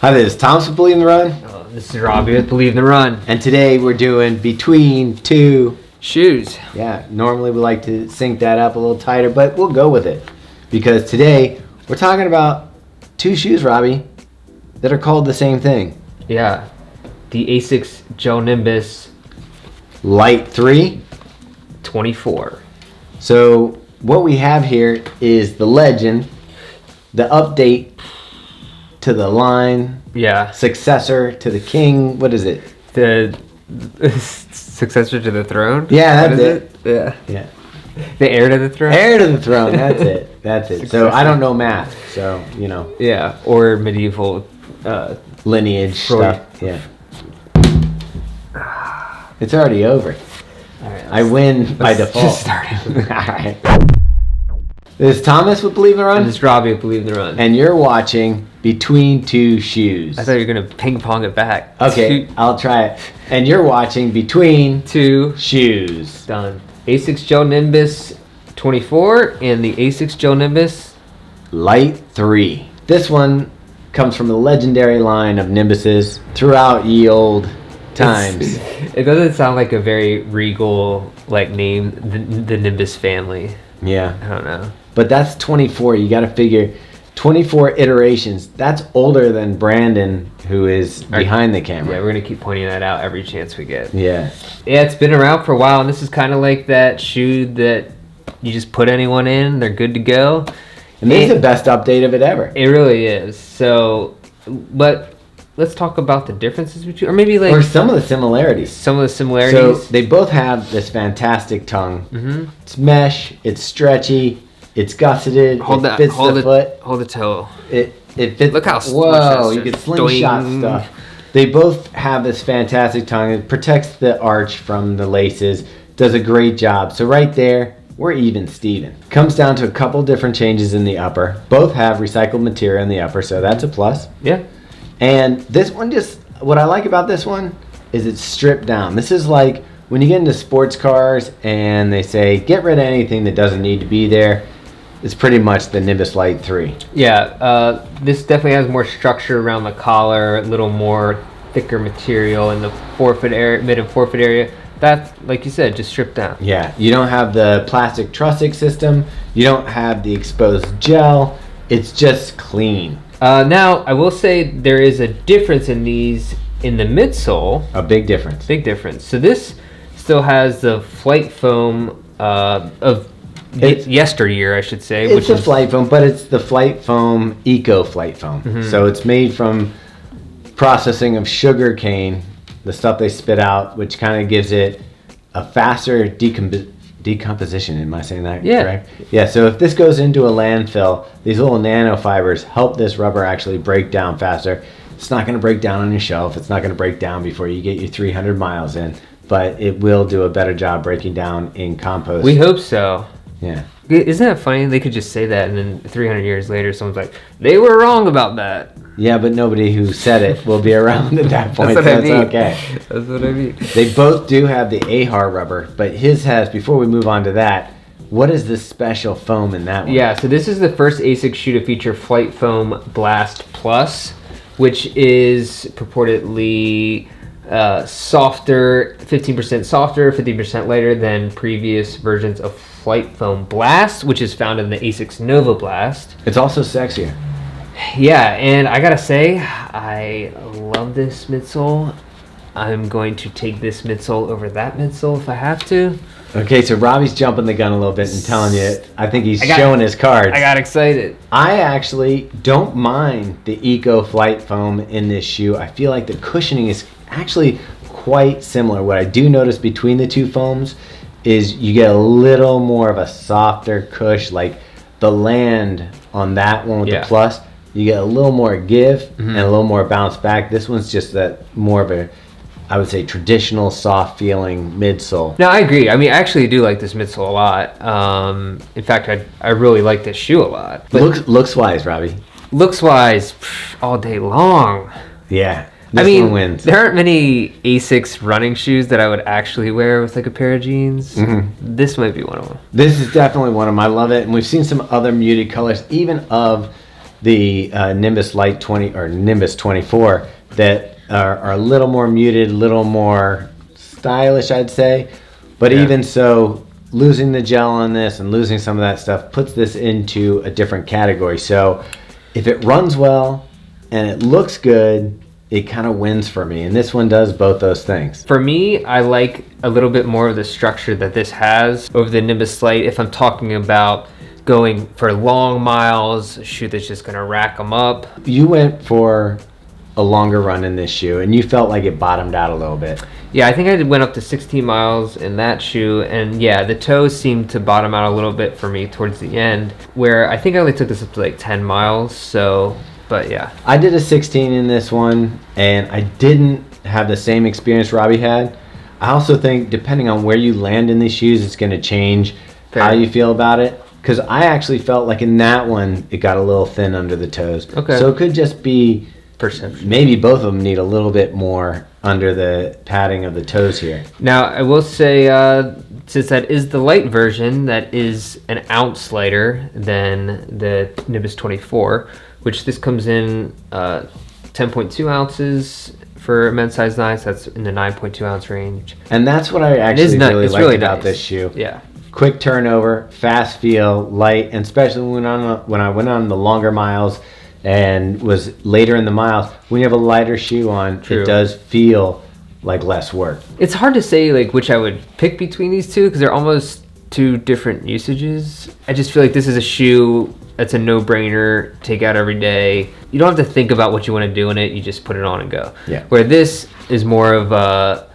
Hi, this is Thomas with Believe in the Run. This is Robbe with Believe in the Run. And today we're doing between two shoes. Yeah, normally we like to sync that up a little tighter, but we'll go with it. Because today we're talking about two shoes, Robbie, that are called the same thing. Yeah, the ASICS GEL-Nimbus Lite 3 24. So what we have here is the legend, the update to the line, successor to the king. What is it? The successor to the throne? Yeah, that's it. Yeah. The heir to the throne? Heir to the throne, that's it. That's it. So I don't know math, so, you know. Yeah, or medieval lineage stuff. Yeah. It's already over. All right, I win by default. Just started. All right. This is Thomas with Believe in the Run. And this is Robbe with Believe in the Run. And you're watching Between Two Shoes. I thought you were going to ping pong it back. Okay, I'll try it. And you're watching Between Two Shoes. Done. ASICS GEL-Nimbus 24 and the ASICS GEL-Nimbus Lite 3. This one comes from a legendary line of Nimbuses throughout ye old times. It doesn't sound like a very regal name, the Nimbus family. Yeah. I don't know. But that's 24. You got to figure 24 iterations. That's older than Brandon, who is behind the camera. Yeah, we're going to keep pointing that out every chance we get. Yeah. Yeah, it's been around for a while, and this is kind of like that shoe that you just put anyone in, they're good to go. And this is the best update of it ever. It really is. So, but let's talk about the differences between, or some of the similarities. Some of the similarities. So they both have this fantastic tongue. Mm-hmm. It's mesh. It's stretchy. It's gusseted. Hold the foot. Hold the toe. It fits. Look how whoa! You can slingshot stuff. They both have this fantastic tongue. It protects the arch from the laces. Does a great job. So right there, we're even Steven. Comes down to a couple different changes in the upper. Both have recycled material in the upper, so that's a plus. Yeah. And this one, what I like about this one is it's stripped down. This is like when you get into sports cars and they say, get rid of anything that doesn't need to be there. It's pretty much the Nimbus Lite 3. Yeah, this definitely has more structure around the collar, a little more thicker material in the forefoot area, mid and forefoot area. That's, like you said, just stripped down. Yeah, you don't have the plastic trussic system. You don't have the exposed gel. It's just clean. Now, I will say there is a difference in these in the midsole. A big difference. Big difference. So this still has the flight foam of yesteryear, I should say. It's the flight foam, but it's the flight foam, eco flight foam. Mm-hmm. So it's made from processing of sugar cane, the stuff they spit out, which kind of gives it a faster decomposition. Am I saying that correct? Yeah, so if this goes into a landfill, these little nanofibers help this rubber actually break down faster. It's not going to break down on your shelf. It's not going to break down before you get your 300 miles in, but it will do a better job breaking down in compost. We hope so. Yeah. Isn't that funny? They could just say that, and then 300 years later, someone's like, they were wrong about that. Yeah, but nobody who said it will be around at that point. That's what I mean. Okay. That's what I mean. They both do have the AHAR rubber, but his has, before we move on to that, what is this special foam in that one? Yeah, so this is the first ASICS shoe to feature Flight Foam Blast Plus, which is purportedly softer, 15% softer, 50% lighter than previous versions of Flight Foam Blast, which is found in the ASICS Nova Blast. It's also sexier. Yeah, and I gotta say, I love this midsole. I'm going to take this midsole over that midsole if I have to. Okay, so Robbie's jumping the gun a little bit and telling you, I think he's showing his cards. I got excited. I actually don't mind the Eco Flight Foam in this shoe. I feel like the cushioning is actually quite similar. What I do notice between the two foams is you get a little more of a softer cush, like the land on that one with the plus. You get a little more give and a little more bounce back. This one's just that more of a, I would say, traditional soft feeling midsole. No, I agree. I mean, I actually do like this midsole a lot. In fact, I really like this shoe a lot. But looks wise, Robbie. Looks wise, all day long. Yeah. This one wins. There aren't many ASICS running shoes that I would actually wear with like a pair of jeans. Mm-hmm. This might be one of them. This is definitely one of them. I love it. And we've seen some other muted colors, even of the Nimbus Lite 20 or Nimbus 24 that are a little more muted, a little more stylish, I'd say. But even so, losing the gel on this and losing some of that stuff puts this into a different category. So if it runs well and it looks good, it kind of wins for me. And this one does both those things. For me, I like a little bit more of the structure that this has over the Nimbus Lite. If I'm talking about going for long miles, a shoe that's just going to rack them up. You went for a longer run in this shoe and you felt like it bottomed out a little bit. Yeah, I think I went up to 16 miles in that shoe, and yeah, the toes seemed to bottom out a little bit for me towards the end, where I think I only took this up to like 10 miles, so, but yeah. I did a 16 in this one, and I didn't have the same experience Robbie had. I also think depending on where you land in these shoes, it's going to change how you feel about it, because I actually felt like in that one, it got a little thin under the toes. Okay. So it could just be perception. Maybe both of them need a little bit more under the padding of the toes here. Now, I will say, since that is the light version, that is an ounce lighter than the Nimbus 24, which this comes in 10.2 ounces for men's size 9, so that's in the 9.2 ounce range. And that's what I actually really liked about this shoe. Yeah. Quick turnover, fast feel, light, and especially when I went on the longer miles and was later in the miles, when you have a lighter shoe on, It does feel like less work. It's hard to say like which I would pick between these two because they're almost two different usages. I just feel like this is a shoe that's a no-brainer, take out every day. You don't have to think about what you want to do in it, you just put it on and go. Yeah. Where this is more of a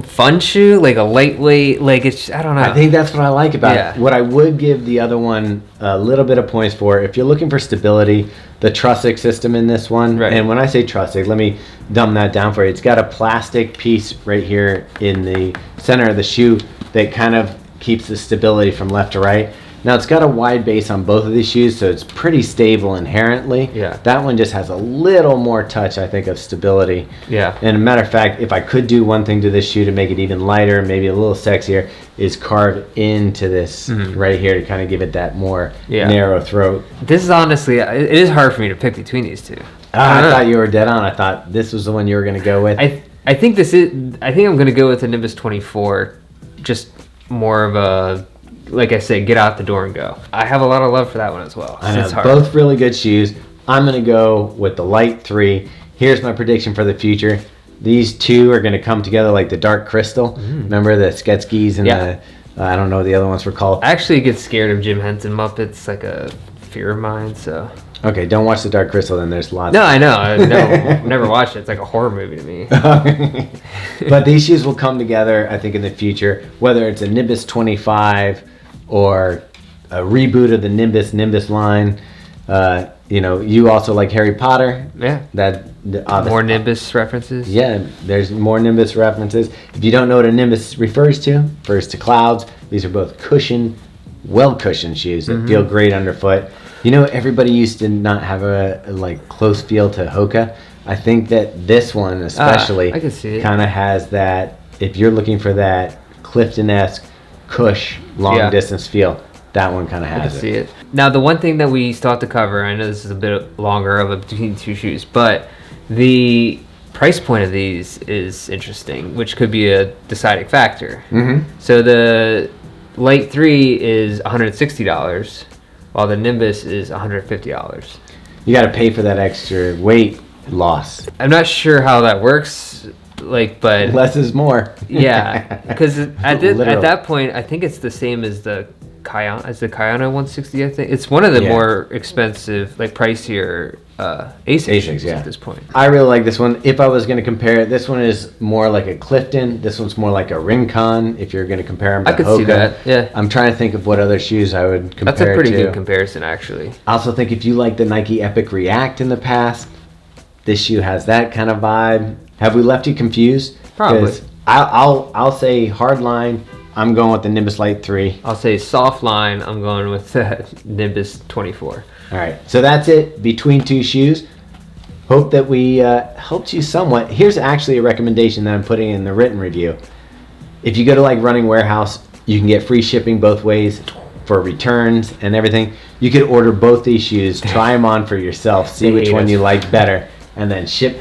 fun shoe, like a lightweight, like it's, I don't know. I think that's what I like about it. What I would give the other one a little bit of points for, if you're looking for stability, the Trussic system in this one, and when I say Trussic, let me dumb that down for you. It's got a plastic piece right here in the center of the shoe that kind of keeps the stability from left to right. Now it's got a wide base on both of these shoes, so it's pretty stable inherently. Yeah. That one just has a little more touch, I think, of stability. Yeah. And a matter of fact, if I could do one thing to this shoe to make it even lighter, maybe a little sexier, is carve into this right here to kind of give it that more narrow throat. This is honestly, it is hard for me to pick between these two. I thought you were dead on. I thought this was the one you were going to go with. I think I think I'm going to go with the Nimbus 24, just more of a, like I said, get out the door and go. I have a lot of love for that one as well. I know, both really good shoes. I'm going to go with the Lite 3. Here's my prediction for the future. These two are going to come together like the Dark Crystal. Remember the Sketskis and the, I don't know what the other ones were called. I actually get scared of Jim Henson Muppets, like a fear of mine, so. Okay, don't watch the Dark Crystal then. There's lots. No, I know. I've never watched it. It's like a horror movie to me. But these shoes will come together, I think, in the future, whether it's a Nimbus 25 or a reboot of the Nimbus line. You know, you also like Harry Potter. Yeah. More Nimbus references. Yeah, there's more Nimbus references. If you don't know what a Nimbus refers to clouds. These are both well-cushioned shoes that feel great underfoot. You know, everybody used to not have a like close feel to Hoka. I think that this one especially I can see it. Kind of has that. If you're looking for that Clifton-esque cush long distance feel, that one kind of has it. I can see it. Now, the one thing that we still have to cover, I know this is a bit longer of a between two shoes, but the price point of these is interesting, which could be a deciding factor. So the Lite 3 is $160, while the Nimbus is $150. You got to pay for that extra weight loss. I'm not sure how that works, like, but less is more. Yeah, because at that point, I think it's the same as the Kayana 160. I think it's one of the more expensive, like pricier ASICS at this point. I really like this one. If I was going to compare it, this one is more like a Clifton. This one's more like a Rincon. If you're going to compare them to I could Hoka. see that. Yeah. I'm trying to think of what other shoes I would compare. That's a pretty to. good comparison, actually. I also think if you like the Nike Epic React in the past, this shoe has that kind of vibe. Have we left you confused? Probably. I'll say hard line. I'm going with the Nimbus Lite 3. I'll say soft line. I'm going with the Nimbus 24. All right. So that's it between two shoes. Hope that we helped you somewhat. Here's actually a recommendation that I'm putting in the written review. If you go to like Running Warehouse, you can get free shipping both ways for returns and everything. You could order both these shoes, try them on for yourself, see which one you like better, and then ship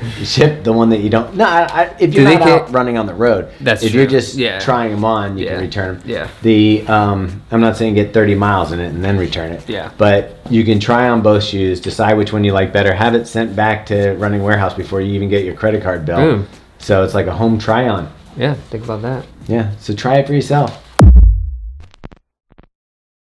the one that you don't. No, if you're not out running on the road, if you're just trying them on, you can return them. Yeah. I'm not saying get 30 miles in it and then return it. Yeah. But you can try on both shoes, decide which one you like better, have it sent back to Running Warehouse before you even get your credit card bill. Boom. So it's like a home try on. Yeah, think about that. Yeah, so try it for yourself.